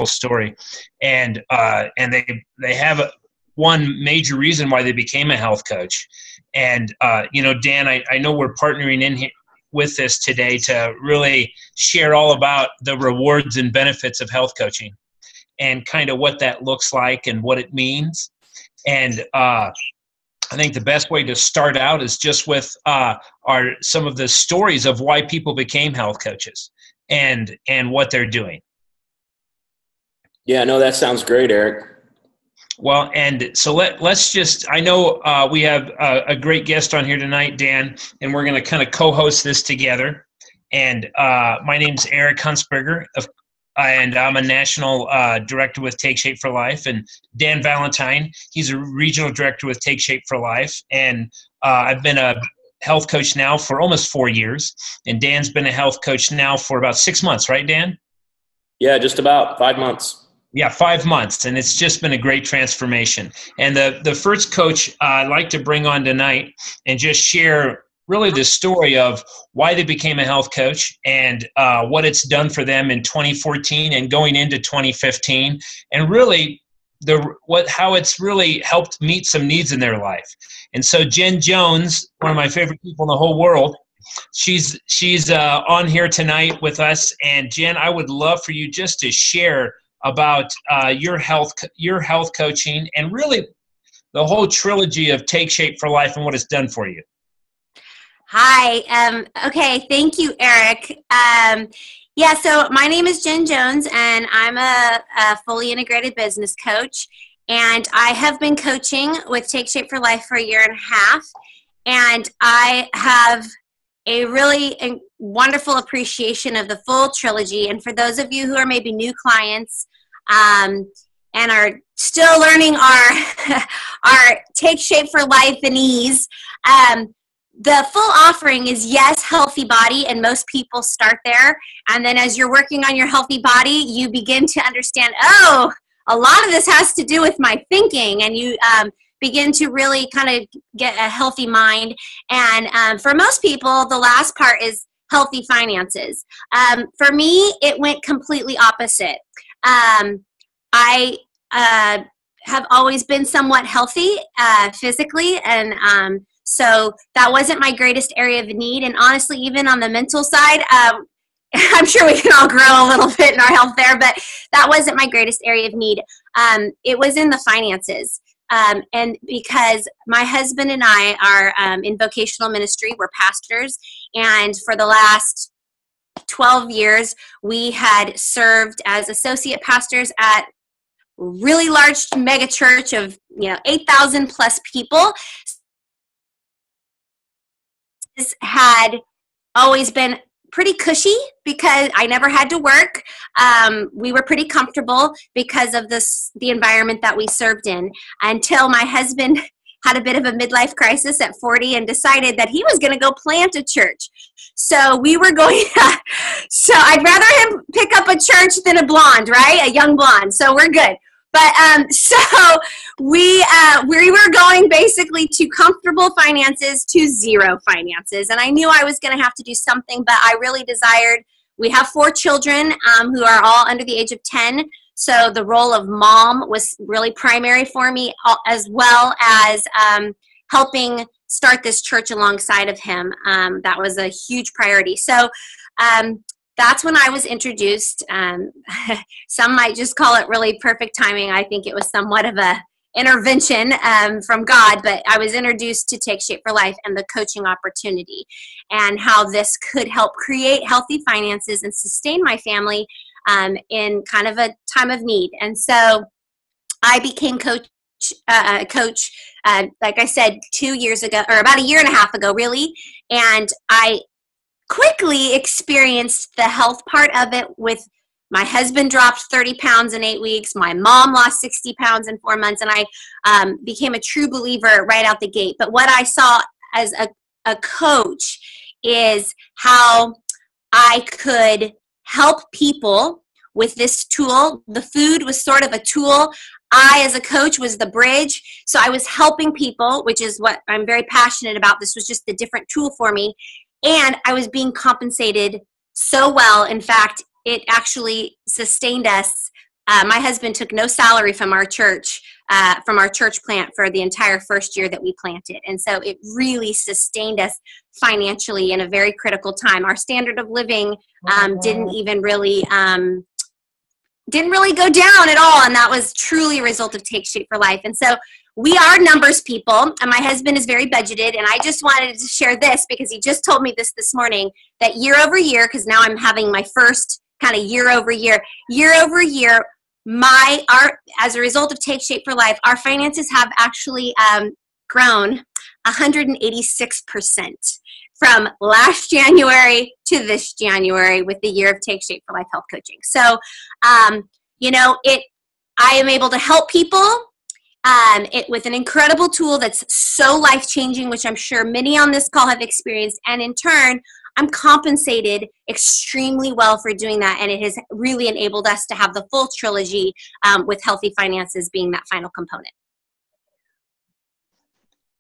story, and they have one major reason why they became a health coach. And Dan, I know we're partnering in here with this today to really share all about the rewards and benefits of health coaching and kind of what that looks like and what it means. And I think the best way to start out is just with some of the stories of why people became health coaches and what they're doing. Yeah, no, that sounds great, Eric. Well, and so let's just, I know we have a great guest on here tonight, Dan, and we're going to kind of co-host this together. And my name's Eric Hunsberger, and I'm a national director with Take Shape for Life. And Dan Valentine, he's a regional director with Take Shape for Life. And I've been a health coach now for almost 4 years. And Dan's been a health coach now for about 6 months, right, Dan? Yeah, just about 5 months. Yeah, 5 months, and it's just been a great transformation. And the first coach I'd like to bring on tonight and just share really the story of why they became a health coach and what it's done for them in 2014 and going into 2015, and really how it's really helped meet some needs in their life. And so Jen Jones, one of my favorite people in the whole world, she's on here tonight with us. And Jen, I would love for you just to share about your health coaching and really the whole trilogy of Take Shape for Life and what it's done for you. Hi. Okay. Thank you, Eric. So my name is Jen Jones, and I'm a fully integrated business coach. And I have been coaching with Take Shape for Life for 1.5 years. And I have a really wonderful appreciation of the full trilogy. And for those of you who are maybe new clients and are still learning our Take Shape for Life and ease, the full offering is, yes, healthy body, and most people start there. And then as you're working on your healthy body, you begin to understand, a lot of this has to do with my thinking, and you begin to really kind of get a healthy mind. And for most people, the last part is healthy finances. For me, it went completely opposite. I have always been somewhat healthy physically, and so that wasn't my greatest area of need. And honestly, even on the mental side, I'm sure we can all grow a little bit in our health there, but that wasn't my greatest area of need. It was in the finances. And because my husband and I are in vocational ministry, we're pastors, and for the last 12 years, we had served as associate pastors at really large mega church of 8,000 plus people. This had always been pretty cushy because I never had to work. We were pretty comfortable because of the environment that we served in, until my husband had a bit of a midlife crisis at 40 and decided that he was going to go plant a church. So we were going so I'd rather him pick up a church than a blonde, right? A young blonde. So we're good. But so we were going basically to comfortable finances to zero finances. And I knew I was going to have to do something, but I really desired, we have 4 children who are all under the age of 10. So the role of mom was really primary for me, as well as helping start this church alongside of him. That was a huge priority. So that's when I was introduced. Some might just call it really perfect timing. I think it was somewhat of a intervention from God, but I was introduced to Take Shape for Life and the coaching opportunity, and how this could help create healthy finances and sustain my family in kind of a time of need. And so I became coach, like I said, 2 years ago, or about 1.5 years ago, really. And I quickly experienced the health part of it. With my husband dropped 30 pounds in 8 weeks. My mom lost 60 pounds in 4 months. And I became a true believer right out the gate. But what I saw as a coach is how I could help people with this tool. The food was sort of a tool. I, as a coach, was the bridge. So I was helping people, which is what I'm very passionate about. This was just a different tool for me. And I was being compensated so well. In fact, it actually sustained us my husband took no salary from our church plant for the entire first year that we planted. And so it really sustained us financially in a very critical time. Our standard of living didn't really go down at all. And that was truly a result of Take Shape for Life. And so we are numbers people, and my husband is very budgeted. And I just wanted to share this because he just told me this morning, that year over year, because now I'm having my first kind of year over year, as a result of Take Shape for Life, our finances have actually grown 186% from last January to this January with the year of Take Shape for Life health coaching. So, I am able to help people with an incredible tool that's so life-changing, which I'm sure many on this call have experienced. And in turn, I'm compensated extremely well for doing that. And it has really enabled us to have the full trilogy with healthy finances being that final component.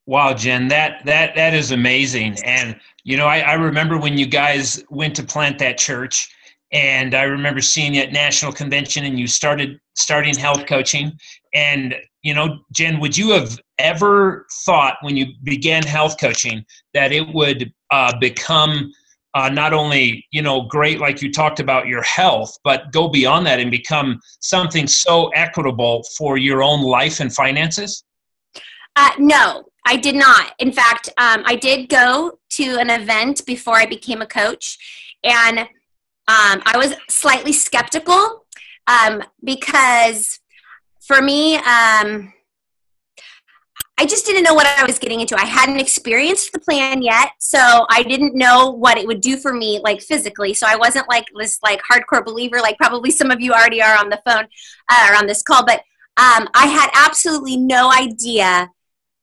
Wow, Jen, that is amazing. And, I remember when you guys went to plant that church, and I remember seeing you at National Convention, and you starting health coaching. And, Jen, would you have ever thought when you began health coaching that it would become not only, great, like you talked about your health, but go beyond that and become something so equitable for your own life and finances? No, I did not. In fact, I did go to an event before I became a coach, and I was slightly skeptical because for me, I just didn't know what I was getting into. I hadn't experienced the plan yet, so I didn't know what it would do for me, like physically. So I wasn't like this hardcore believer, like probably some of you already are on the phone or on this call. But I had absolutely no idea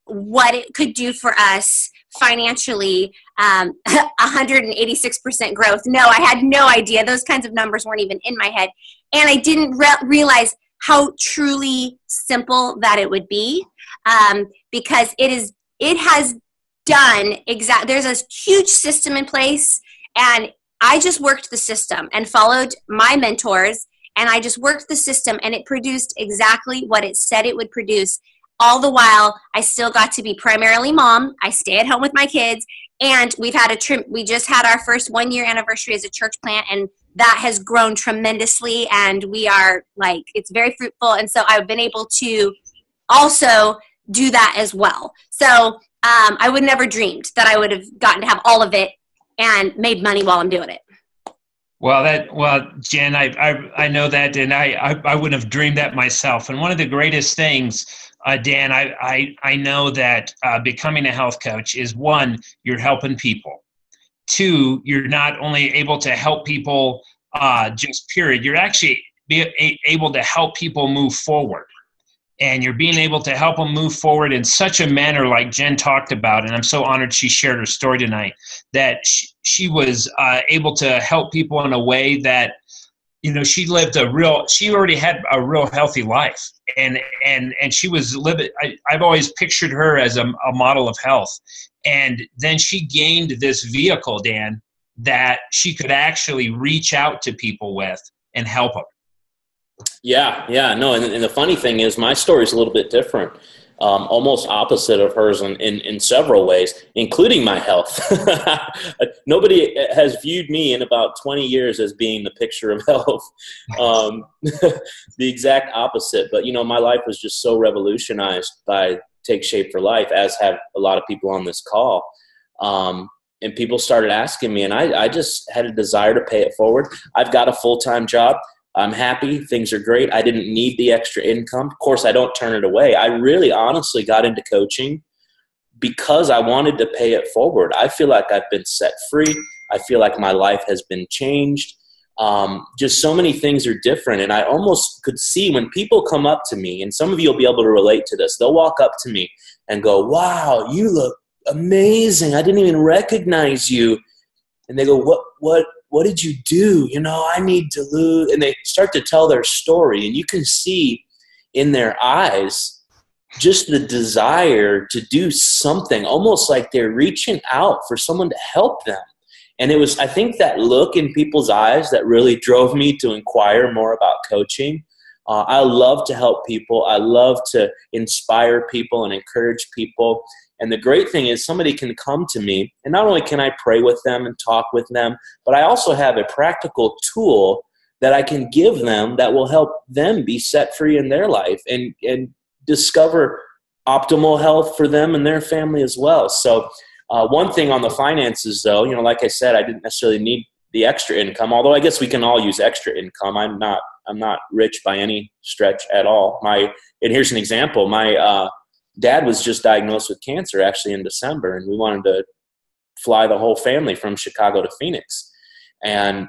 what it could do for us financially. 186% growth. No, I had no idea. Those kinds of numbers weren't even in my head, and I didn't realize how truly simple that it would be. Because it has done there's a huge system in place, and I just worked the system and followed my mentors, and I just worked the system, and it produced exactly what it said it would produce. All the while, I still got to be primarily mom. I stay at home with my kids, and we just had our first 1-year anniversary as a church plant, and that has grown tremendously, and we are it's very fruitful. And so I've been able to also do that as well. So I would never dreamed that I would have gotten to have all of it and made money while I'm doing it. Well, Jen, I know that, and I wouldn't have dreamed that myself. And one of the greatest things, Dan, I know that becoming a health coach is, 1, you're helping people. 2, you're not only able to help people just period, you're actually able to help people move forward. And you're being able to help them move forward in such a manner like Jen talked about. And I'm so honored she shared her story tonight, that she was able to help people in a way that, she already had a real healthy life. And she was living, I've always pictured her as a model of health. And then she gained this vehicle, Dan, that she could actually reach out to people with and help them. Yeah, no, and the funny thing is my story is a little bit different, almost opposite of hers in several ways, including my health. Nobody has viewed me in about 20 years as being the picture of health, the exact opposite. But, my life was just so revolutionized by Take Shape for Life, as have a lot of people on this call. And people started asking me, and I just had a desire to pay it forward. I've got a full-time job. I'm happy. Things are great. I didn't need the extra income. Of course, I don't turn it away. I really honestly got into coaching because I wanted to pay it forward. I feel like I've been set free. I feel like my life has been changed. Just so many things are different. And I almost could see when people come up to me, and some of you will be able to relate to this. They'll walk up to me and go, "Wow, you look amazing. I didn't even recognize you." And they go, what did you do? I need to lose. And they start to tell their story, and you can see in their eyes just the desire to do something, almost like they're reaching out for someone to help them. And it was, I think, that look in people's eyes that really drove me to inquire more about coaching. I love to help people. I love to inspire people and encourage people. And the great thing is somebody can come to me, and not only can I pray with them and talk with them, but I also have a practical tool that I can give them that will help them be set free in their life and discover optimal health for them and their family as well. So one thing on the finances, though, like I said, I didn't necessarily need the extra income, although I guess we can all use extra income. I'm not rich by any stretch at all. And here's an example. My dad was just diagnosed with cancer actually in December, and we wanted to fly the whole family from Chicago to Phoenix. And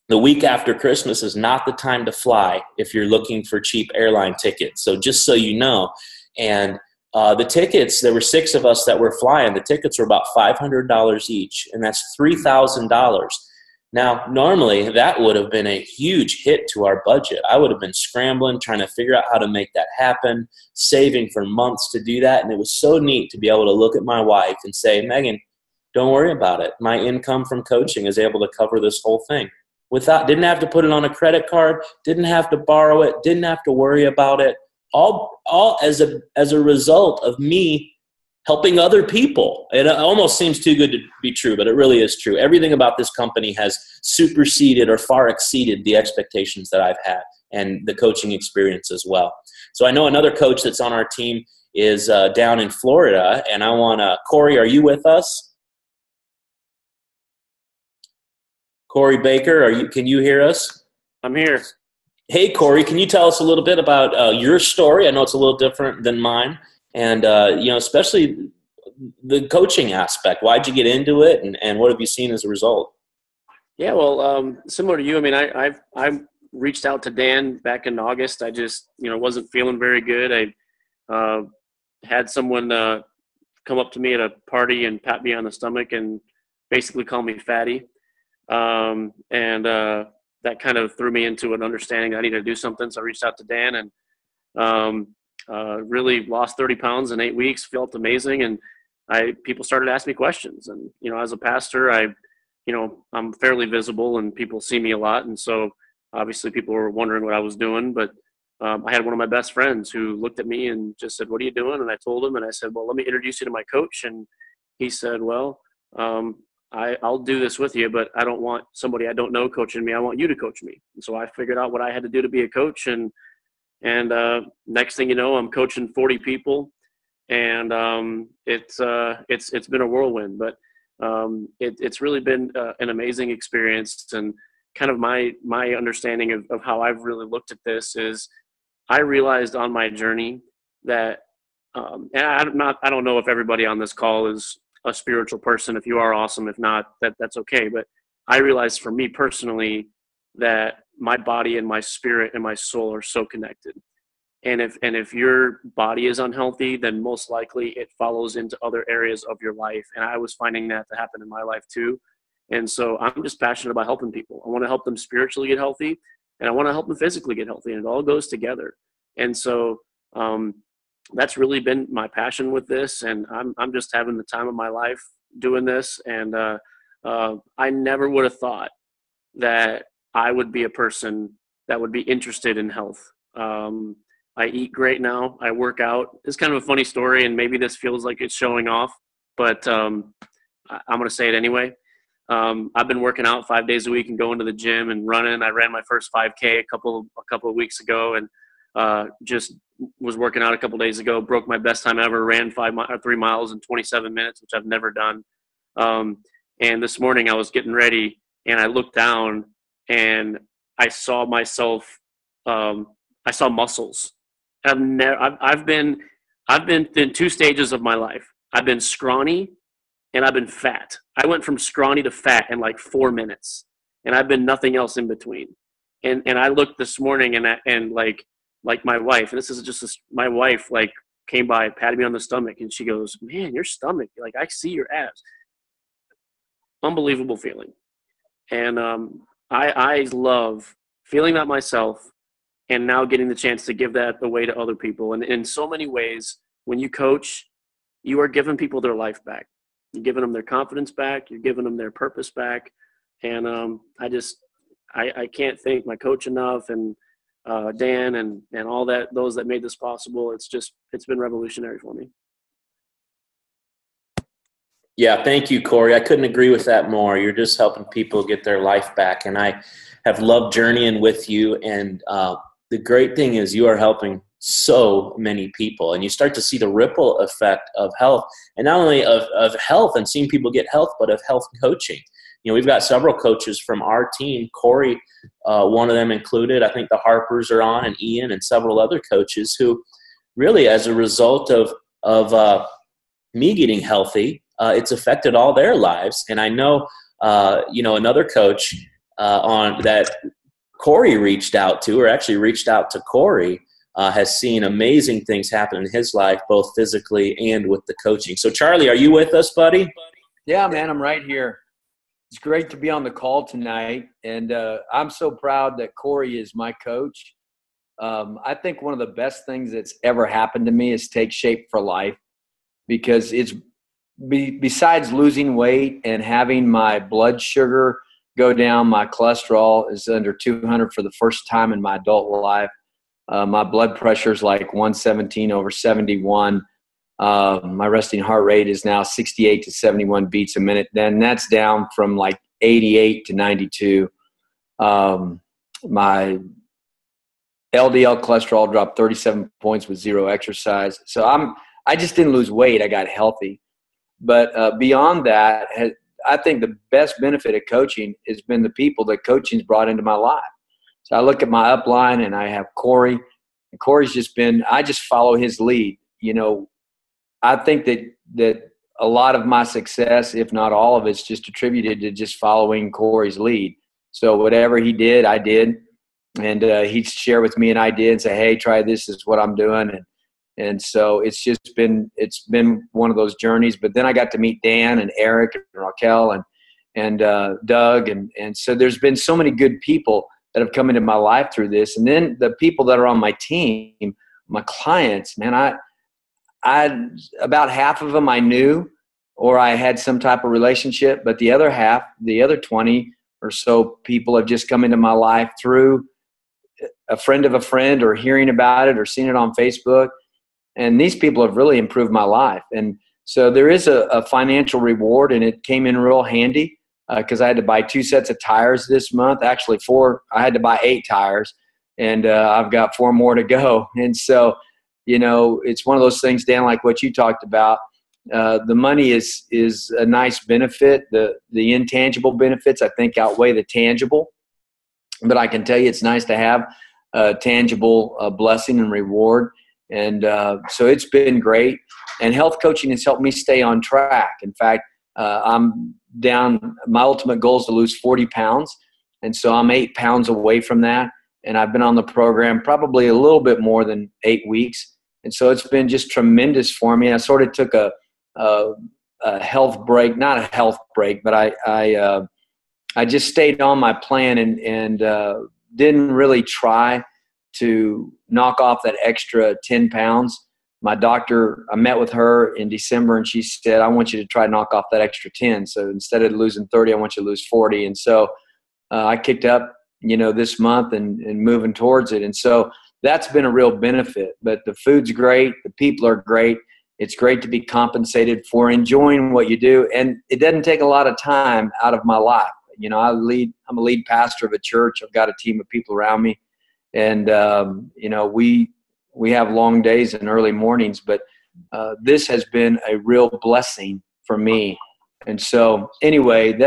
the week after Christmas is not the time to fly if you're looking for cheap airline tickets. So just so you know. And the tickets, there were 6 of us that were flying. The tickets were about $500 each, and that's $3,000. Now, normally that would have been a huge hit to our budget. I would have been scrambling, trying to figure out how to make that happen, saving for months to do that. And it was so neat to be able to look at my wife and say, Megan, don't worry about it. My income from coaching is able to cover this whole thing. Didn't have to put it on a credit card, didn't have to borrow it, didn't have to worry about it. All as a result of me helping other people. It almost seems too good to be true, but it really is true. Everything about this company has superseded or far exceeded the expectations that I've had and the coaching experience as well. So I know another coach that's on our team is down in Florida, and I want to, Corey, are you with us? Corey Baker, can you hear us? I'm here. Hey, Corey, can you tell us a little bit about your story? I know it's a little different than mine. And, especially the coaching aspect. Why'd you get into it, and what have you seen as a result? Yeah, well, similar to you, I mean, I reached out to Dan back in August. I just, wasn't feeling very good. I had someone come up to me at a party and pat me on the stomach and basically call me fatty. And that kind of threw me into an understanding that I needed to do something. So I reached out to Dan and really lost 30 pounds in 8 weeks, felt amazing. And people started asking me questions. And, as a pastor, I'm fairly visible and people see me a lot. And so obviously people were wondering what I was doing, but I had one of my best friends who looked at me and just said, "What are you doing?" And I told him, and I said, "Well, let me introduce you to my coach." And he said, "Well, I'll do this with you, but I don't want somebody I don't know coaching me. I want you to coach me." And so I figured out what I had to do to be a coach. And next thing you know, I'm coaching 40 people, and it's been a whirlwind, but it's really been an amazing experience. And kind of my understanding of how I've really looked at this is I realized on my journey that, and I don't know if everybody on this call is a spiritual person. If you are, awesome. If not, that's okay. But I realized for me personally that my body and my spirit and my soul are so connected. And if your body is unhealthy, then most likely it follows into other areas of your life. And I was finding that to happen in my life too. And so I'm just passionate about helping people. I want to help them spiritually get healthy, and I want to help them physically get healthy, and it all goes together. And so that's really been my passion with this. And I'm just having the time of my life doing this. And I never would have thought that I would be a person that would be interested in health. I eat great now. I work out. It's kind of a funny story, and maybe this feels like it's showing off, but I'm going to say it anyway. I've been working out 5 days a week and going to the gym and running. I ran my first 5K a couple of weeks ago, and just was working out a couple days ago. Broke my best time ever. Ran 3 miles in 27 minutes, which I've never done. And this morning I was getting ready, and I looked down, and I saw myself. I saw muscles. I've been in 2 stages of my life. I've been scrawny and I've been fat. I went from scrawny to fat in like 4 minutes, and I've been nothing else in between. And I looked this morning, and like my wife, and this is just my wife, like, came by, patted me on the stomach, and she goes, "Man, your stomach, like, I see your abs." Unbelievable feeling. And I love feeling that myself, and now getting the chance to give that away to other people. And in so many ways, when you coach, you are giving people their life back. You're giving them their confidence back. You're giving them their purpose back. And I can't thank my coach enough. And Dan and all those that made this possible. It's been revolutionary for me. Yeah, thank you, Corey. I couldn't agree with that more. You're just helping people get their life back, and I have loved journeying with you. And the great thing is you are helping so many people, and you start to see the ripple effect of health, and not only of health and seeing people get health, but of health coaching. We've got several coaches from our team, Corey, one of them included. I think the Harpers are on, and Ian, and several other coaches who really, as a result of me getting healthy, it's affected all their lives. And I know, another coach on that Corey reached out to, or actually reached out to Corey, has seen amazing things happen in his life, both physically and with the coaching. So, Charlie, are you with us, buddy? Yeah, man, I'm right here. It's great to be on the call tonight, and I'm so proud that Corey is my coach. I think one of the best things that's ever happened to me is Take Shape for Life, because it's besides losing weight and having my blood sugar go down, my cholesterol is under 200 for the first time in my adult life. My blood pressure is like 117/71. My resting heart rate is now 68 to 71 beats a minute. Then that's down from like 88 to 92. My LDL cholesterol dropped 37 points with zero exercise. So I just didn't lose weight. I got healthy. But beyond that, I think the best benefit of coaching has been the people that coaching's brought into my life. So I look at my upline, and I have Corey. And Corey's I just follow his lead. I think that a lot of my success, if not all of it's just attributed to just following Corey's lead. So whatever he did, I did. And he'd share with me, and I did, and say, hey, try this, is what I'm doing. And so it's been one of those journeys. But then I got to meet Dan and Eric and Raquel and Doug. And so there's been so many good people that have come into my life through this. And then the people that are on my team, my clients, man, I about half of them I knew, or I had some type of relationship, but the other half, the other 20 or so people have just come into my life through a friend of a friend, or hearing about it, or seeing it on Facebook. And these people have really improved my life. And so there is a financial reward, and it came in real handy because I had to buy 2 sets of tires this month. Actually 4. I had to buy 8 tires, and I've got 4 more to go. And so, it's one of those things, Dan, like what you talked about. The money is a nice benefit. The intangible benefits, I think, outweigh the tangible. But I can tell you it's nice to have a tangible blessing and reward. And so it's been great. And health coaching has helped me stay on track. In fact, I'm down. My ultimate goal is to lose 40 pounds. And so I'm 8 pounds away from that. And I've been on the program probably a little bit more than 8 weeks. And so it's been just tremendous for me. I sort of took a health break, not a health break, but I just stayed on my plan and didn't really try to knock off that extra 10 pounds. My doctor, I met with her in December, and she said, I want you to try to knock off that extra 10. So instead of losing 30, I want you to lose 40. And so I kicked up, this month and moving towards it. And so that's been a real benefit. But the food's great. The people are great. It's great to be compensated for enjoying what you do. And it doesn't take a lot of time out of my life. I'm a lead pastor of a church. I've got a team of people around me. And, we have long days and early mornings, but this has been a real blessing for me. And so anyway,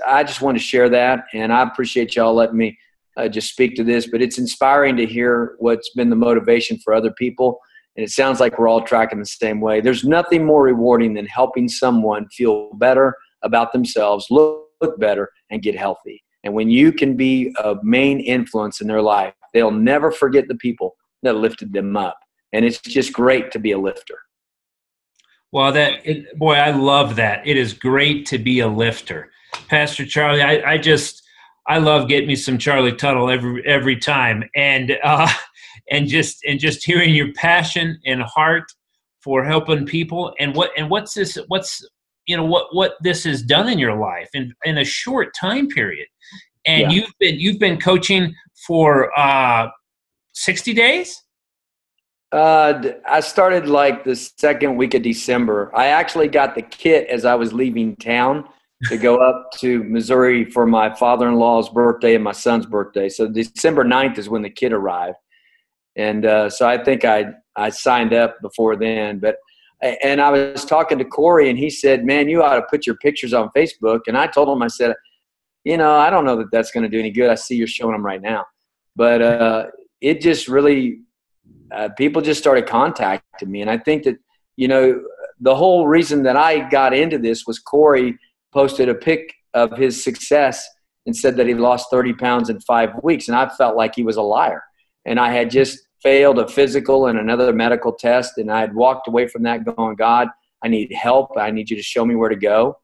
I just want to share that. And I appreciate y'all letting me just speak to this, but it's inspiring to hear what's been the motivation for other people. And it sounds like we're all tracking the same way. There's nothing more rewarding than helping someone feel better about themselves, look better, and get healthy. And when you can be a main influence in their life, they'll never forget the people that lifted them up. And it's just great to be a lifter. Well, I love that. It is great to be a lifter. Pastor Charlie, I love getting me some Charlie Tuttle every time. And just hearing your passion and heart for helping people, and what this has done in your life in a short time period. And yeah. You've been coaching for 60 days? I started like the second week of December. I actually got the kit as I was leaving town to go up to Missouri for my father-in-law's birthday and my son's birthday. So December 9th is when the kit arrived. And so I think I signed up before then. And I was talking to Corey, and he said, man, you ought to put your pictures on Facebook. And I told him, I said, I don't know that that's going to do any good. I see you're showing them right now. But it just really people just started contacting me. And I think that, the whole reason that I got into this was Corey posted a pic of his success and said that he lost 30 pounds in 5 weeks. And I felt like he was a liar. And I had just failed a physical and another medical test. And I had walked away from that going, God, I need help. I need you to show me where to go.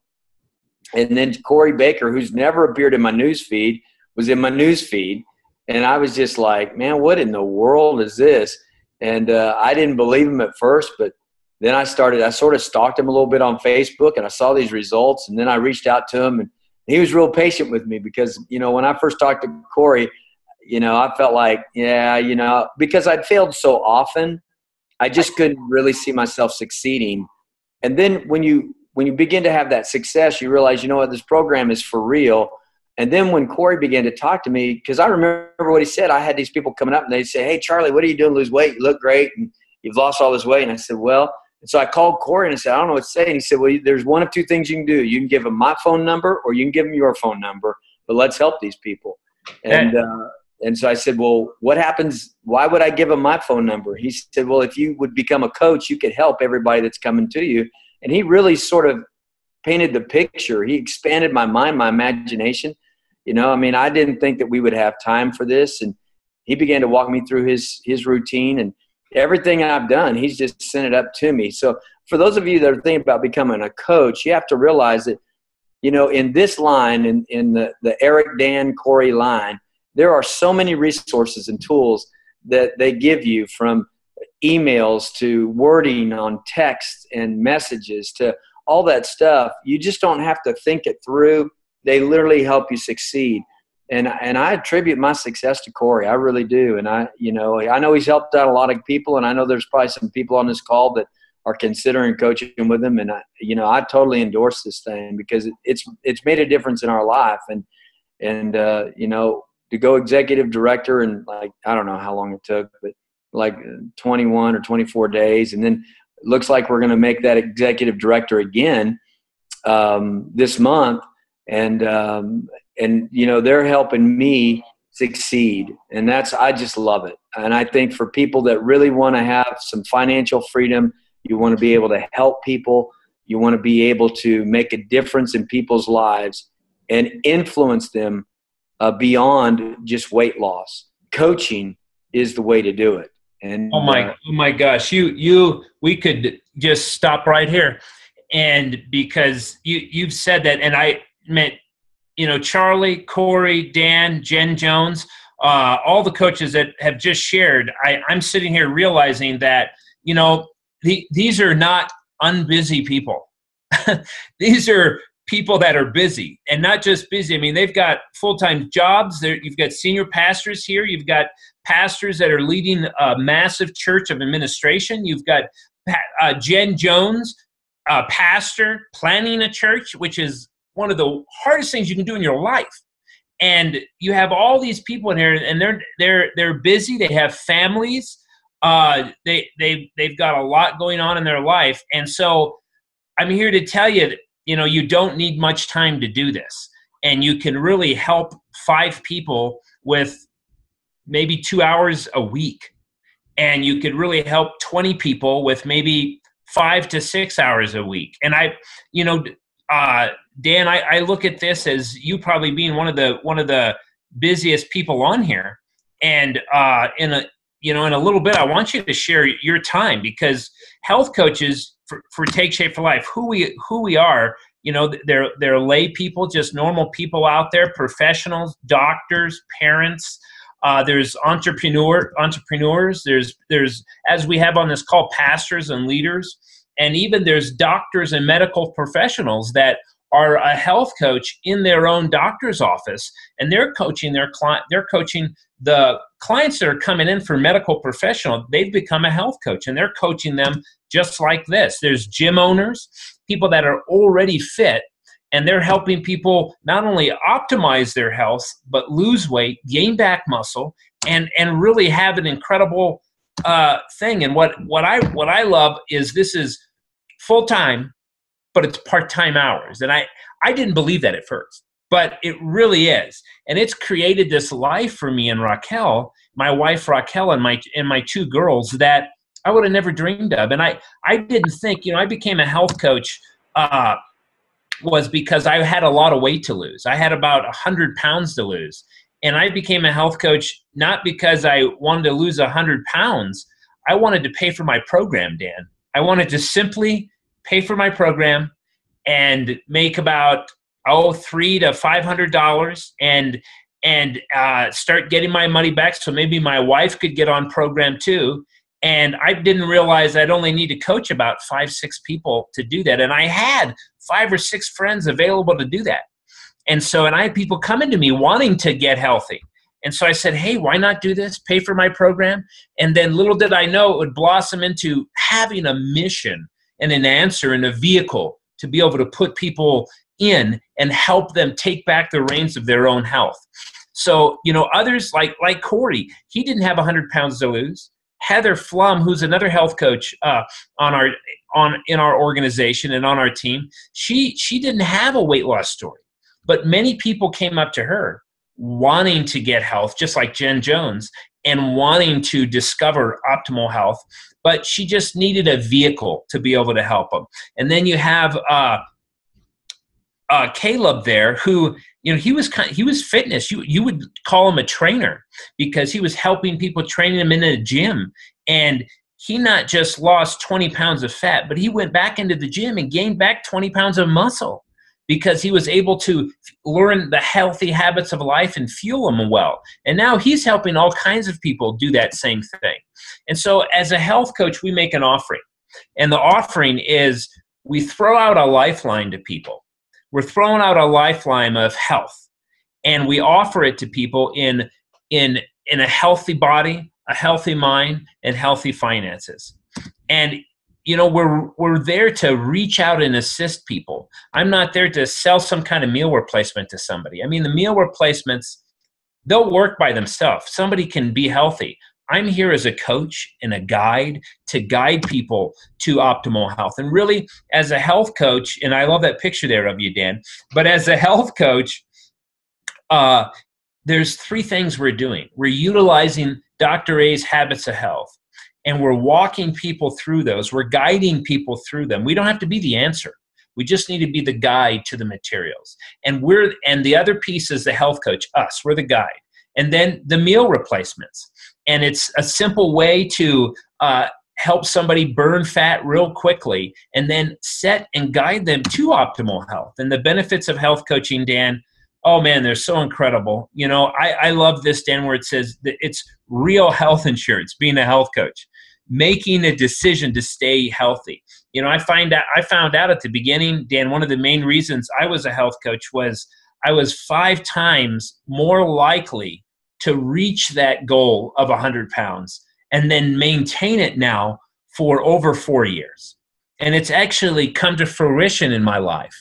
And then Corey Baker, who's never appeared in my news feed, was in my news feed. And I was just like, man, what in the world is this? And I didn't believe him at first, but then I sort of stalked him a little bit on Facebook, and I saw these results. And then I reached out to him, and he was real patient with me because, when I first talked to Corey, I felt like, because I'd failed so often, I just couldn't really see myself succeeding. And then when you begin to have that success, you realize, this program is for real. And then when Corey began to talk to me, because I remember what he said, I had these people coming up and they'd say, hey, Charlie, what are you doing to lose weight? You look great and you've lost all this weight. And I said, well, and so I called Corey and I said, I don't know what to say. And he said, well, there's one of two things you can do. You can give him my phone number or you can give him your phone number, but let's help these people. And so I said, well, what happens? Why would I give him my phone number? He said, well, if you would become a coach, you could help everybody that's coming to you. And he really sort of painted the picture. He expanded my mind, my imagination. I didn't think that we would have time for this. And he began to walk me through his routine, and everything I've done, he's just sent it up to me. So for those of you that are thinking about becoming a coach, you have to realize that, in this line, in the Eric, Dan, Corey line, there are so many resources and tools that they give you, from emails to wording on text and messages to all that stuff. You just don't have to think it through. They literally help you succeed. And I attribute my success to Corey. I really do. And I know he's helped out a lot of people, and I know there's probably some people on this call that are considering coaching with him. And I totally endorse this thing because it's made a difference in our life. And to go executive director in, like, I don't know how long it took, but like 21 or 24 days. And then it looks like we're going to make that executive director again this month. And they're helping me succeed. And I just love it. And I think for people that really want to have some financial freedom, you want to be able to help people, you want to be able to make a difference in people's lives and influence them beyond just weight loss. Coaching is the way to do it. And oh my gosh, we could just stop right here. And because you've said that, and I meant, Charlie, Corey, Dan, Jen Jones, all the coaches that have just shared, I'm sitting here realizing that, these are not unbusy people. These are people that are busy, and not just busy. I mean, they've got full-time jobs. You've got senior pastors here. You've got pastors that are leading a massive church of administration. You've got Jen Jones, pastor, planning a church, which is one of the hardest things you can do in your life. And you have all these people in here, and they're busy. They have families. They've got a lot going on in their life. And so I'm here to tell you that, you don't need much time to do this. And you can really help 5 people with maybe 2 hours a week. And you could really help 20 people with maybe 5 to 6 hours a week. And Dan, I look at this as you probably being one of the busiest people on here. And in a little bit, I want you to share your time, because health coaches for Take Shape for Life, who we are, they're lay people, just normal people out there, professionals, doctors, parents. There's entrepreneurs. There's, as we have on this call, pastors and leaders, and even there's doctors and medical professionals that are a health coach in their own doctor's office, and they're coaching their client. They're coaching the clients that are coming in for medical professional. They've become a health coach, and they're coaching them just like this. There's gym owners, people that are already fit, and they're helping people not only optimize their health, but lose weight, gain back muscle, and really have an incredible thing. And what I love is this is full time, but it's part-time hours. And I didn't believe that at first, but it really is. And it's created this life for me and Raquel, my wife Raquel, and my two girls that I would have never dreamed of. And I didn't think, I became a health coach was because I had a lot of weight to lose. I had about 100 pounds to lose. And I became a health coach not because I wanted to lose 100 pounds. I wanted to pay for my program, Dan. I wanted to simply pay for my program and make about $300 to $500 and start getting my money back so maybe my wife could get on program too. And I didn't realize I'd only need to coach about 5-6 people to do that. And I had 5 or 6 friends available to do that. And I had people coming to me wanting to get healthy. And so I said, hey, why not do this? Pay for my program. And then little did I know it would blossom into having a mission and an answer and a vehicle to be able to put people in and help them take back the reins of their own health. So, others like Corey, he didn't have 100 pounds to lose. Heather Flum, who's another health coach in our organization and on our team, she didn't have a weight loss story. But many people came up to her wanting to get health, just like Jen Jones, and wanting to discover optimal health. But she just needed a vehicle to be able to help them. And then you have Caleb there, who he was fitness. You would call him a trainer because he was helping people, training them in a gym. And he not just lost 20 pounds of fat, but he went back into the gym and gained back 20 pounds of muscle because he was able to learn the healthy habits of life and fuel them well. And now he's helping all kinds of people do that same thing. And so as a health coach, we make an offering. And the offering is we throw out a lifeline to people. We're throwing out a lifeline of health. And we offer it to people in a healthy body, a healthy mind, and healthy finances. And we're there to reach out and assist people. I'm not there to sell some kind of meal replacement to somebody. I mean, the meal replacements, they'll work by themselves. Somebody can be healthy. I'm here as a coach and a guide to guide people to optimal health. And really, as a health coach, and I love that picture there of you, Dan, but as a health coach, there's 3 things we're doing. We're utilizing Dr. A's habits of health. And we're walking people through those. We're guiding people through them. We don't have to be the answer. We just need to be the guide to the materials. And the other piece is the health coach, us. We're the guide. And then the meal replacements. And it's a simple way to help somebody burn fat real quickly and then set and guide them to optimal health. And the benefits of health coaching, Dan, oh man, they're so incredible. I love this, Dan, where it says that it's real health insurance, being a health coach, making a decision to stay healthy. I found out at the beginning, Dan, one of the main reasons I was a health coach was I was 5 times more likely to reach that goal of 100 pounds and then maintain it now for over 4 years. And it's actually come to fruition in my life.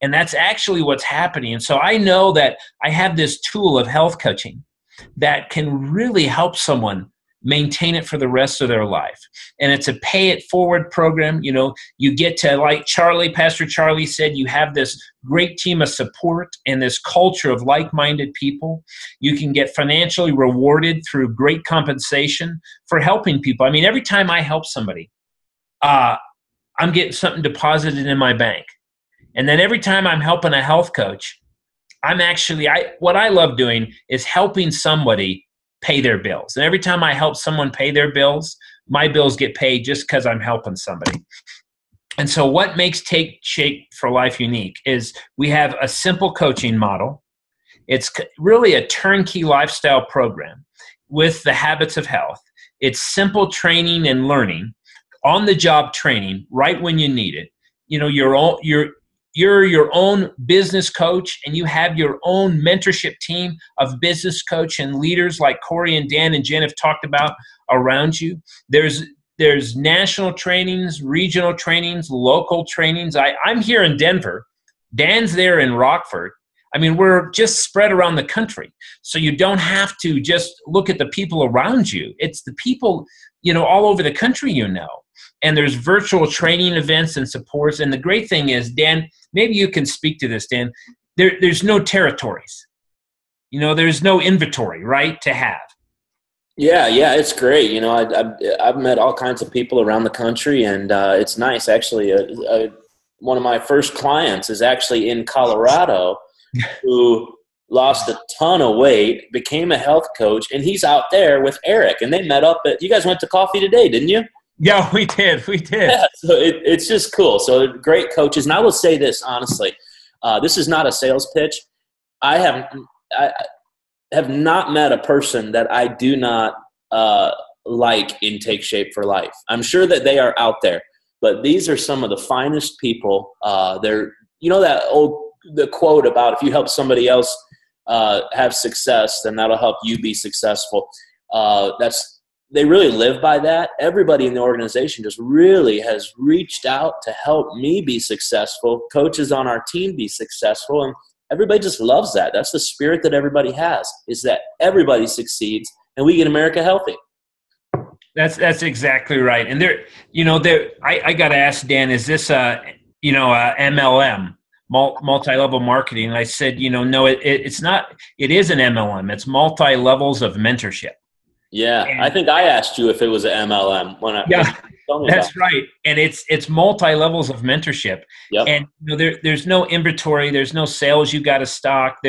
And that's actually what's happening. And so I know that I have this tool of health coaching that can really help someone maintain it for the rest of their life. And it's a pay it forward program. You get to, like Pastor Charlie said, you have this great team of support and this culture of like-minded people. You can get financially rewarded through great compensation for helping people. I mean, every time I help somebody, I'm getting something deposited in my bank. And then every time I'm helping a health coach, what I love doing is helping somebody pay their bills. And every time I help someone pay their bills, my bills get paid just because I'm helping somebody. And so what makes Take Shape for Life unique is we have a simple coaching model. It's really a turnkey lifestyle program with the habits of health. It's simple training and learning, on-the-job training right when you need it. you're your own business coach and you have your own mentorship team of business coach and leaders like Corey and Dan and Jen have talked about around you. There's national trainings, regional trainings, local trainings. I'm here in Denver. Dan's there in Rockford. I mean, we're just spread around the country. So you don't have to just look at the people around you. It's the people, all over the country, And there's virtual training events and supports. And the great thing is, Dan, maybe you can speak to this, Dan. There's no territories. There's no inventory, right, to have. Yeah, it's great. I've met all kinds of people around the country, and it's nice. Actually, one of my first clients is actually in Colorado who lost a ton of weight, became a health coach, and he's out there with Eric. And they met up you guys went to coffee today, didn't you? Yeah, we did. Yeah, so it's just cool. So great coaches. And I will say this, honestly, this is not a sales pitch. I have not met a person that I do not like in Take Shape for Life. I'm sure that they are out there, but these are some of the finest people. They're, the quote about if you help somebody else have success, then that'll help you be successful. They really live by that. Everybody in the organization just really has reached out to help me be successful, coaches on our team be successful, and everybody just loves that. That's the spirit that everybody has, is that everybody succeeds and we get America healthy. That's exactly right. And I got to ask Dan, is this MLM, multi-level marketing? And I said, no, it's not. It is an MLM. It's multi-levels of mentorship. Yeah, and I think I asked you if it was an MLM that's right. And it's multi-levels of mentorship. Yep. And there's no inventory, there's no sales you got to stock.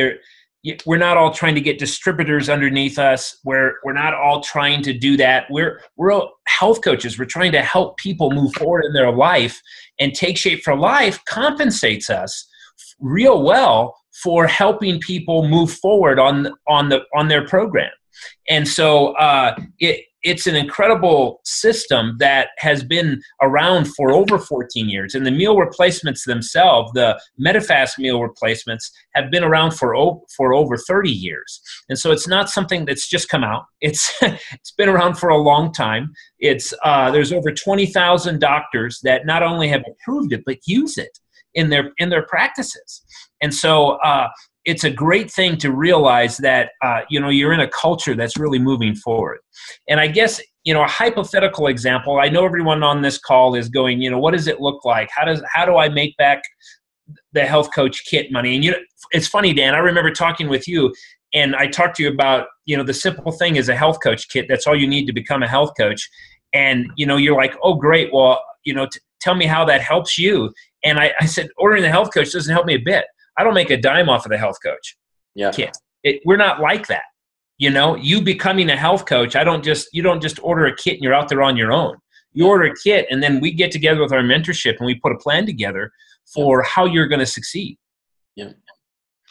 We're not all trying to get distributors underneath us. We're not all trying to do that. We're health coaches. We're trying to help people move forward in their life, and Take Shape for Life compensates us real well for helping people move forward on their program. And so it's an incredible system that has been around for over 14 years. And the meal replacements themselves, the Medifast meal replacements, have been around for over 30 years. And so it's not something that's just come out. It's been around for a long time. There's over 20,000 doctors that not only have approved it, but use it in their practices. And so it's a great thing to realize that, you're in a culture that's really moving forward. And I guess, a hypothetical example, I know everyone on this call is going, what does it look like? How do I make back the health coach kit money? And it's funny, Dan, I remember talking with you, and I talked to you about, the simple thing is a health coach kit. That's all you need to become a health coach. And, you're like, oh, great. Well, tell me how that helps you. And I said, ordering the health coach doesn't help me a bit. I don't make a dime off of the health coach kit. We're not like that. You becoming a health coach, you don't just order a kit and you're out there on your own. You order a kit, and then we get together with our mentorship and we put a plan together for how you're going to succeed. Yeah.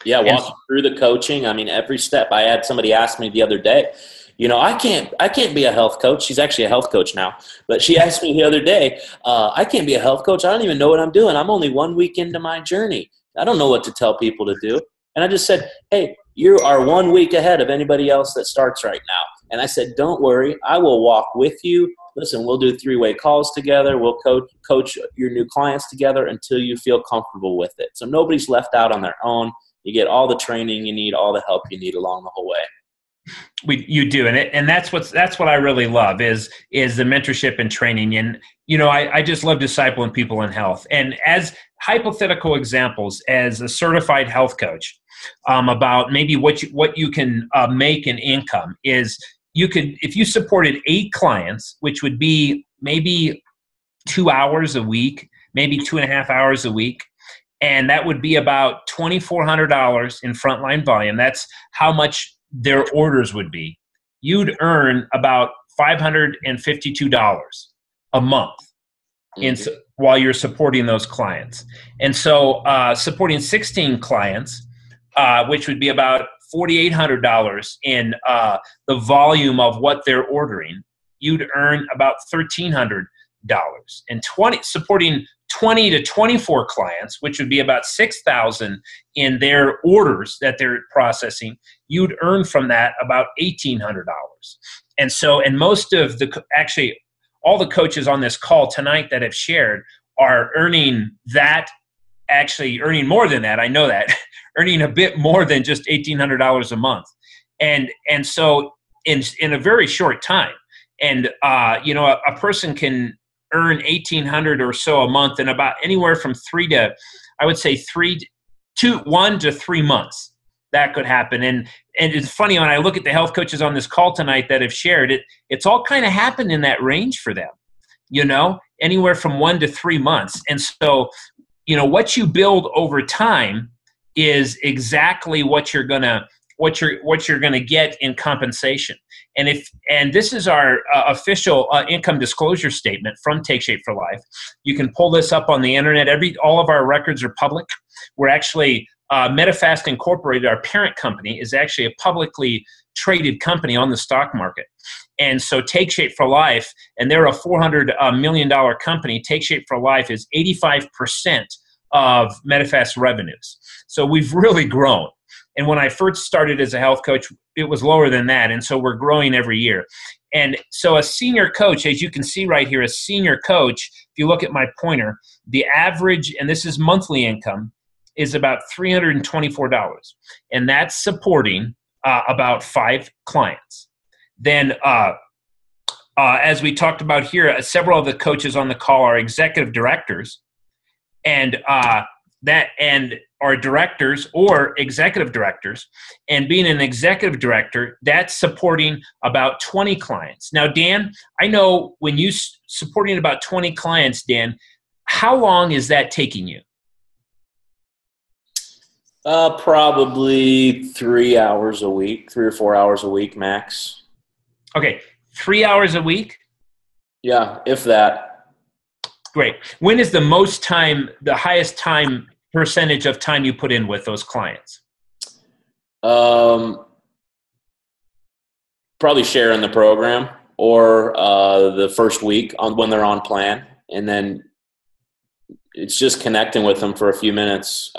Walking through the coaching. I mean, every step. I had somebody ask me the other day, I can't be a health coach. She's actually a health coach now, but she asked me the other day, I can't be a health coach. I don't even know what I'm doing. I'm only 1 week into my journey. I don't know what to tell people to do. And I just said, hey, you are 1 week ahead of anybody else that starts right now. And I said, don't worry. I will walk with you. Listen, we'll do 3-way calls together. We'll coach your new clients together until you feel comfortable with it. So nobody's left out on their own. You get all the training you need, all the help you need along the whole way. You do, and that's what I really love is the mentorship and training. And I just love discipling people in health. And as hypothetical examples, as a certified health coach, about maybe what you can make in income is if you supported 8 clients, which would be maybe 2 hours a week, maybe 2.5 hours a week. And that would be about $2,400 in frontline volume. That's how much their orders would be. You'd earn about $552 a month while you're supporting those clients. And so supporting 16 clients, which would be about $4,800 in the volume of what they're ordering, you'd earn about $1,300. And supporting 20 to 24 clients, which would be about 6,000 in their orders that they're processing, you'd earn from that about $1,800. And so, and most of actually all the coaches on this call tonight that have shared are earning that, actually earning more than that. I know that, earning a bit more than just $1,800 a month. And so in a very short time. And, a person can earn $1,800 or so a month in about anywhere from 1 to 3 months. That could happen. And it's funny, when I look at the health coaches on this call tonight that have shared it, it's all kind of happened in that range for them, anywhere from 1 to 3 months. And so, what you build over time is exactly what you're gonna get in compensation. And this is our official income disclosure statement from Take Shape for Life. You can pull this up on the internet. All of our records are public. We're actually Medifast Incorporated, our parent company, is actually a publicly traded company on the stock market. And so Take Shape for Life, and they're a $400 million company. Take Shape for Life is 85% of Medifast revenues. So we've really grown. And when I first started as a health coach, it was lower than that. And so we're growing every year. And so a senior coach, as you can see right here, a senior coach, if you look at my pointer, the average, and this is monthly income, is about $324. And that's supporting about 5 clients. Then as we talked about here, several of the coaches on the call are executive directors. And are directors or executive directors, and being an executive director, that's supporting about 20 clients. Now, Dan, I know when you supporting about 20 clients, Dan, how long is that taking you? Probably 3 hours a week, 3 or 4 hours a week max. Okay, 3 hours a week? Yeah, if that. Great. When is the highest time percentage of time you put in with those clients? Probably sharing the program or the first week when they're on plan, and then it's just connecting with them for a few minutes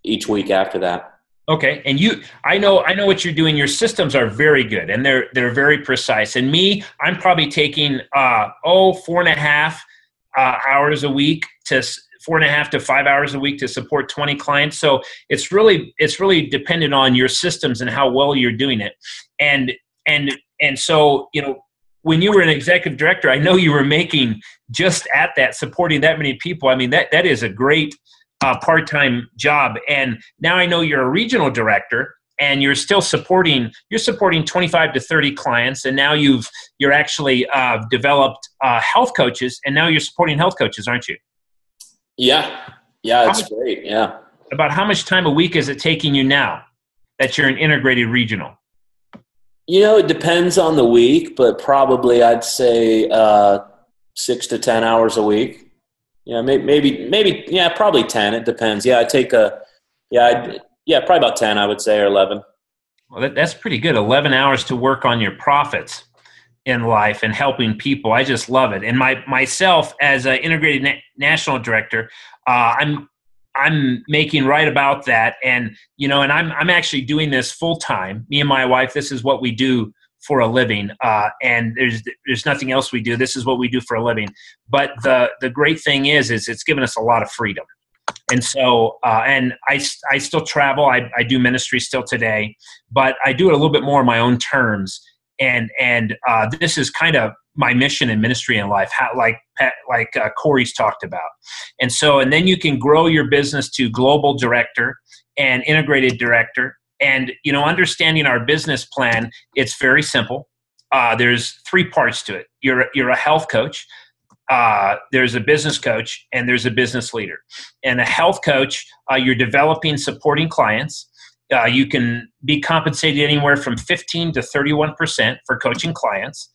each week after that. Okay, and I know what you're doing. Your systems are very good, and they're very precise. And I'm probably taking 4.5 hours a week to 4.5 to 5 hours a week to support 20 clients. So it's really dependent on your systems and how well you're doing it. And so, when you were an executive director, I know you were making just at that, supporting that many people. I mean, that is a great part-time job. And now I know you're a regional director, and you're still supporting 25 to 30 clients. And now you're actually developed health coaches, and now you're supporting health coaches, aren't you? Yeah, it's great. Yeah. About how much time a week is it taking you now that you're an integrated regional? It depends on the week, but probably I'd say 6 to 10 hours a week. Yeah, maybe, probably 10. It depends. Yeah, I take probably about 10, I would say, or 11. Well, that's pretty good. 11 hours to work on your profits in life and helping people. I just love it. And myself as an integrated national director, I'm making right about that. And, and I'm actually doing this full time. Me and my wife, this is what we do for a living. And there's nothing else we do. This is what we do for a living. But the great thing is it's given us a lot of freedom. And so, and I still travel. I do ministry still today, but I do it a little bit more on my own terms. And this is kind of my mission in ministry and life, like Corey's talked about. And so, and then you can grow your business to global director and integrated director. And, understanding our business plan, it's very simple. There's 3 parts to it. You're a health coach. There's a business coach, and there's a business leader. And a health coach, you're developing, supporting clients. You can be compensated anywhere from 15 to 31% for coaching clients.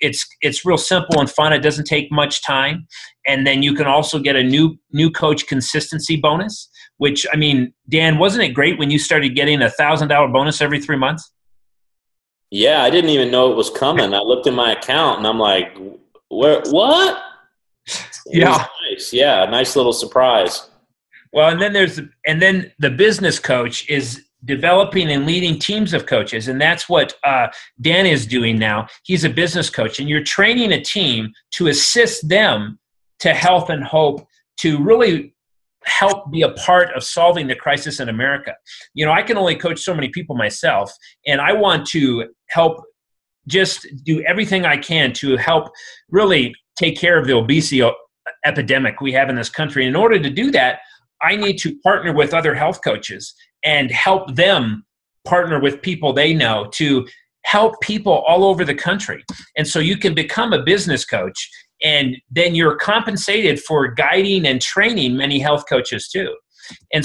It's real simple and fun. It doesn't take much time. And then you can also get a new coach consistency bonus, which, I mean, Dan, wasn't it great when you started getting $1,000 bonus every 3 months? Yeah, I didn't even know it was coming. I looked in my account and I'm like, what? Yeah. statistics. Yeah, nice little surprise. Well, and then the business coach is developing and leading teams of coaches, and that's what Dan is doing now. He's a business coach, and you're training a team to assist them to health and hope, to really help be a part of solving the crisis in America. You know, I can only coach so many people myself, and I want to help just do everything I can to help really take care of the obesity epidemic we have in this country. In order to do that, I need to partner with other health coaches and help them partner with people they know to help people all over the country. And so you can become a business coach, and then you're compensated for guiding and training many health coaches too. And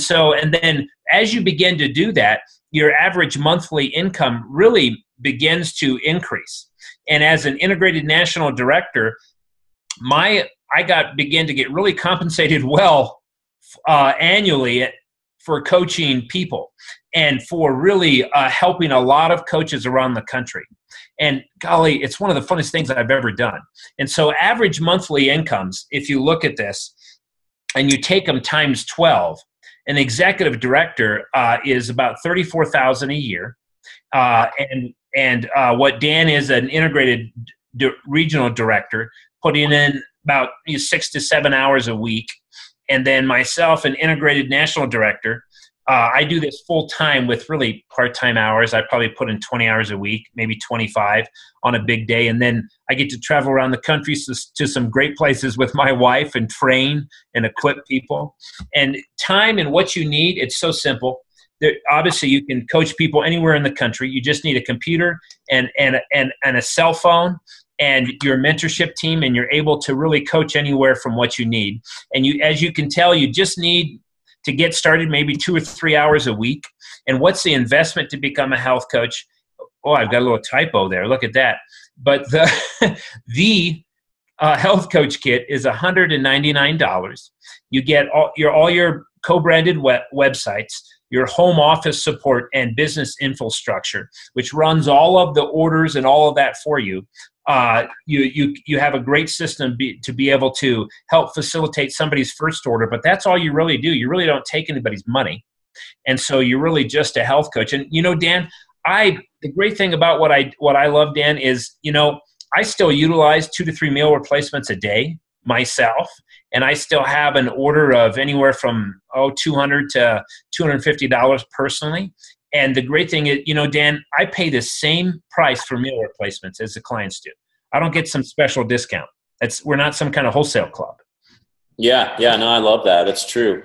then as you begin to do that, your average monthly income really begins to increase. And as an integrated national director, I began to get really compensated well annually for coaching people and for really helping a lot of coaches around the country. And golly, it's one of the funnest things I've ever done. And so average monthly incomes, if you look at this and you take them times 12, an executive director is about $34,000 a year. And what Dan is, an integrated regional director, putting in about 6 to 7 hours a week. And then myself, an integrated national director, I do this full time with really part-time hours. I probably put in 20 hours a week, maybe 25 on a big day. And then I get to travel around the country to some great places with my wife and train and equip people. And time and what you need, it's so simple. Obviously, you can coach people anywhere in the country. You just need a computer and a cell phone and your mentorship team, and you're able to really coach anywhere from what you need. And as you can tell, you just need to get started maybe 2 or 3 hours a week. And what's the investment to become a health coach? Oh, I've got a little typo there. Look at that. But the health coach kit is $199. You get all your co-branded websites, your home office support and business infrastructure, which runs all of the orders and all of that for you. You have a great system to be able to help facilitate somebody's first order, but that's all you really do. You really don't take anybody's money. And so you're really just a health coach. And, Dan, the great thing about what I love, Dan, is, I still utilize 2 to 3 meal replacements a day myself. And I still have an order of anywhere from $200 to $250 personally. And the great thing is, Dan, I pay the same price for meal replacements as the clients do. I don't get some special discount. We're not some kind of wholesale club. Yeah, no, I love that. It's true.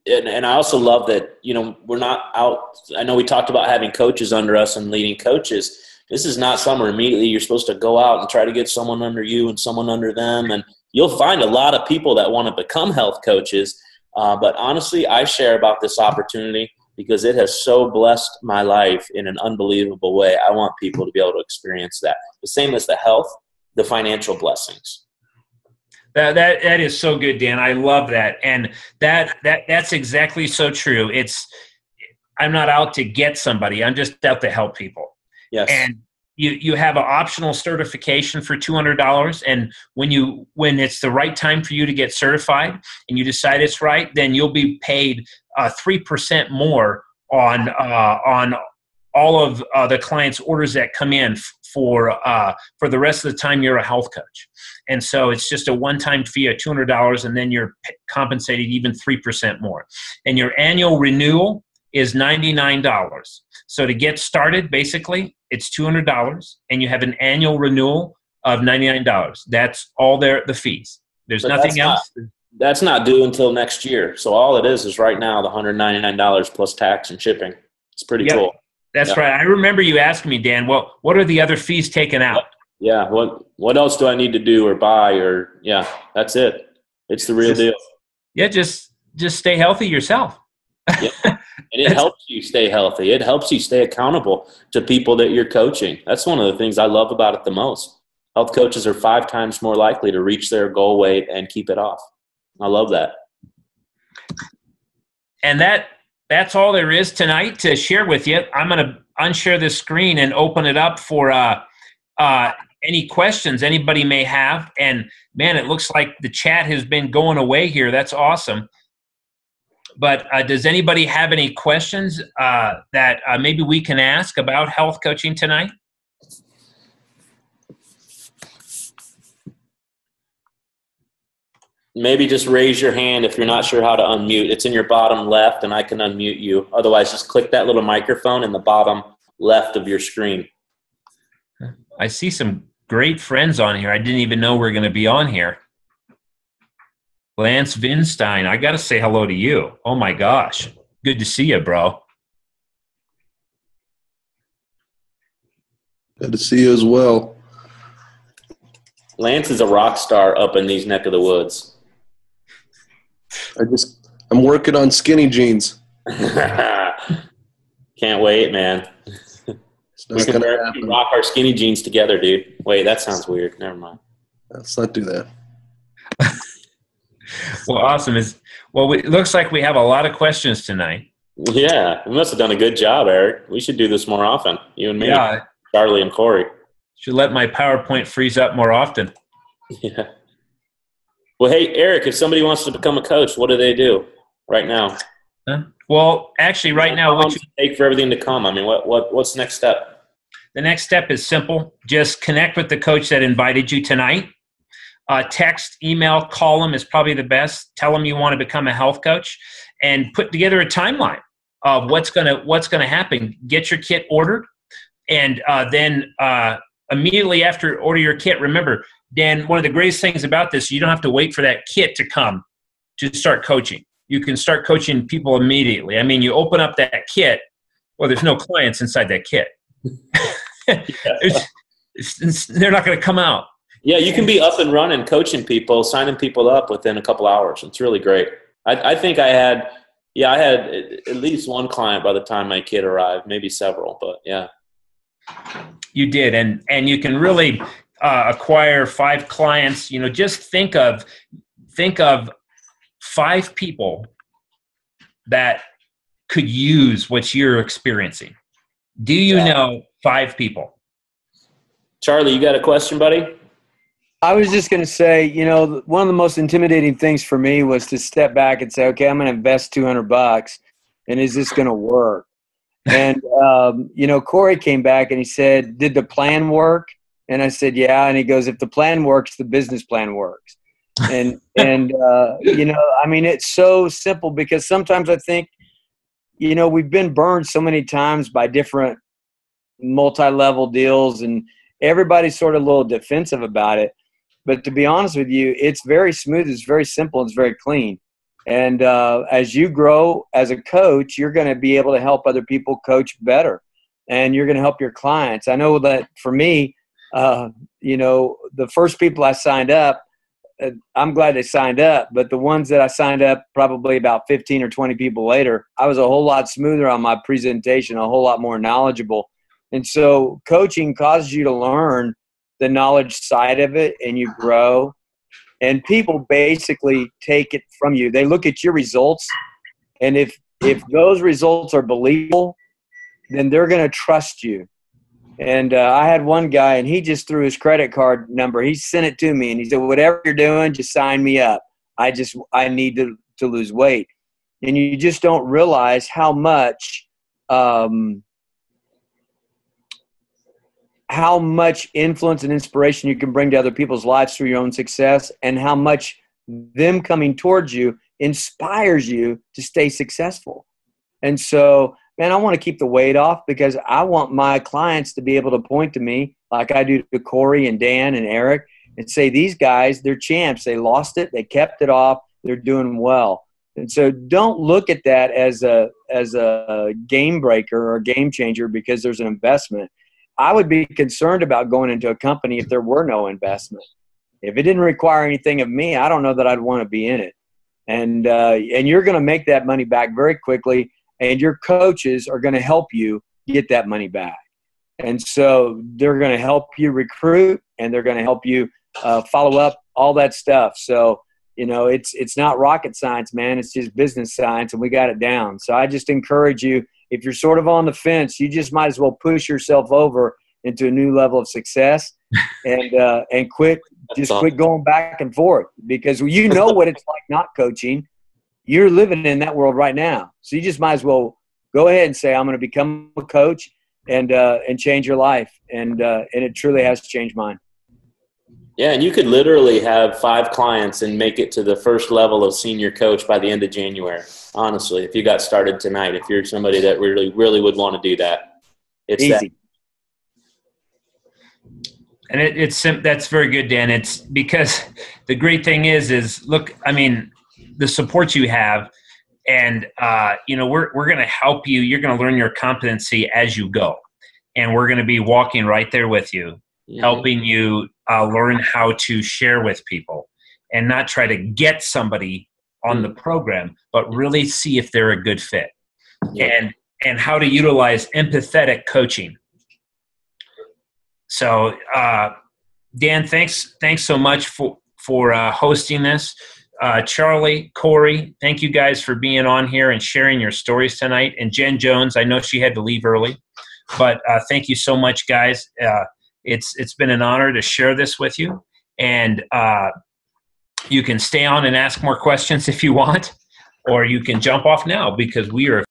And I also love that, we're not out. I know we talked about having coaches under us and leading coaches. This is not somewhere immediately you're supposed to go out and try to get someone under you and someone under them. And you'll find a lot of people that want to become health coaches. But honestly, I share about this opportunity because it has so blessed my life in an unbelievable way. I want people to be able to experience that. The same as the health, the financial blessings. That is so good, Dan. I love that. And that's exactly so true. I'm not out to get somebody. I'm just out to help people. Yes. And you have an optional certification for $200. And when it's the right time for you to get certified and you decide it's right, then you'll be paid 3% more on all of the clients' orders that come in for the rest of the time you're a health coach. And so it's just a one-time fee of $200, and then you're compensated even 3% more. And your annual renewal is $99. So to get started, basically, it's $200, and you have an annual renewal of $99. That's all the fees. There's nothing else. That's not due until next year. So all it is right now, the $199 plus tax and shipping. It's pretty cool. That's right. I remember you asking me, Dan, well, what are the other fees taken out? Yeah. What else do I need to do or buy that's it. It's the real deal. Yeah. Just stay healthy yourself. Yeah. And it helps you stay healthy. It helps you stay accountable to people that you're coaching. That's one of the things I love about it the most. Health coaches are 5 times more likely to reach their goal weight and keep it off. I love that. And that's all there is tonight to share with you. I'm going to unshare this screen and open it up for any questions anybody may have. And man, it looks like the chat has been going away here. That's awesome. But does anybody have any questions that maybe we can ask about health coaching tonight? Maybe just raise your hand if you're not sure how to unmute. It's in your bottom left, and I can unmute you. Otherwise, just click that little microphone in the bottom left of your screen. I see some great friends on here. I didn't even know we were going to be on here. Lance Vinstein, I got to say hello to you. Oh, my gosh. Good to see you, bro. Good to see you as well. Lance is a rock star up in these neck of the woods. I'm working on skinny jeans. Can't wait, man. We can rock our skinny jeans together, dude. Wait, that sounds weird. Never mind. Let's not do that. Well, awesome. It looks like we have a lot of questions tonight. Yeah, we must have done a good job, Eric. We should do this more often, you and me, yeah. Charlie and Corey. Should let my PowerPoint freeze up more often. Yeah. Well, hey, Eric, if somebody wants to become a coach, what do they do right now? Well, actually, right now, what should it take for everything to come? I mean, what's the next step? The next step is simple. Just connect with the coach that invited you tonight. Text, email, call them is probably the best. Tell them you want to become a health coach, and put together a timeline of what's gonna happen. Get your kit ordered, and then immediately after order your kit, remember, Dan, one of the greatest things about this, you don't have to wait for that kit to come to start coaching. You can start coaching people immediately. I mean, you open up that kit, well, there's no clients inside that kit. They're not going to come out. Yeah, you can be up and running, coaching people, signing people up within a couple hours. It's really great. I think I had at least one client by the time my kid arrived, maybe several, but yeah. You did, and you can really acquire 5 clients. You know, just think of 5 people that could use what you're experiencing. Do you know 5 people? Charlie, you got a question, buddy? I was just going to say, you know, one of the most intimidating things for me was to step back and say, okay, I'm going to invest $200, and is this going to work? And, you know, Corey came back and he said, did the plan work? And I said, yeah. And he goes, if the plan works, the business plan works. And you know, I mean, it's so simple, because sometimes I think, you know, we've been burned so many times by different multi-level deals, and everybody's sort of a little defensive about it. But to be honest with you, it's very smooth, it's very simple, it's very clean. And as you grow as a coach, you're going to be able to help other people coach better, and you're going to help your clients. I know that for me, you know, the first people I signed up, I'm glad they signed up, but the ones that I signed up probably about 15 or 20 people later, I was a whole lot smoother on my presentation, a whole lot more knowledgeable. And so coaching causes you to learn the knowledge side of it, and you grow. And people basically take it from you. They look at your results, and if those results are believable, then they're going to trust you. And I had one guy, and he just threw his credit card number. He sent it to me, and he said, whatever you're doing, just sign me up. I need to lose weight. And you just don't realize how much influence and inspiration you can bring to other people's lives through your own success, and how much them coming towards you inspires you to stay successful. And so, man, I want to keep the weight off, because I want my clients to be able to point to me like I do to Corey and Dan and Eric and say, these guys, they're champs. They lost it. They kept it off. They're doing well. And so don't look at that as a game breaker or a game changer because there's an investment. I would be concerned about going into a company if there were no investment. If it didn't require anything of me, I don't know that I'd want to be in it. And you're going to make that money back very quickly, and your coaches are going to help you get that money back. And so they're going to help you recruit, and they're going to help you follow up, all that stuff. So, you know, it's not rocket science, man. It's just business science, and we got it down. So I just encourage you, if you're sort of on the fence, you just might as well push yourself over into a new level of success, and quit going back and forth, because you know what it's like not coaching. You're living in that world right now. So you just might as well go ahead and say, I'm going to become a coach and change your life. And it truly has changed mine. Yeah, and you could literally have 5 clients and make it to the first level of senior coach by the end of January. Honestly, if you got started tonight, if you're somebody that really, really would want to do that, it's easy. And that's very good, Dan. It's because the great thing is look, I mean, the support you have, and we're going to help you. You're going to learn your competency as you go, and we're going to be walking right there with you, helping you learn how to share with people, and not try to get somebody on the program, but really see if they're a good fit, and how to utilize empathetic coaching. So, Dan, thanks so much for hosting this. Charlie, Corey, thank you guys for being on here and sharing your stories tonight. And Jen Jones, I know she had to leave early, but thank you so much, guys. It's been an honor to share this with you. And you can stay on and ask more questions if you want, or you can jump off now, because we are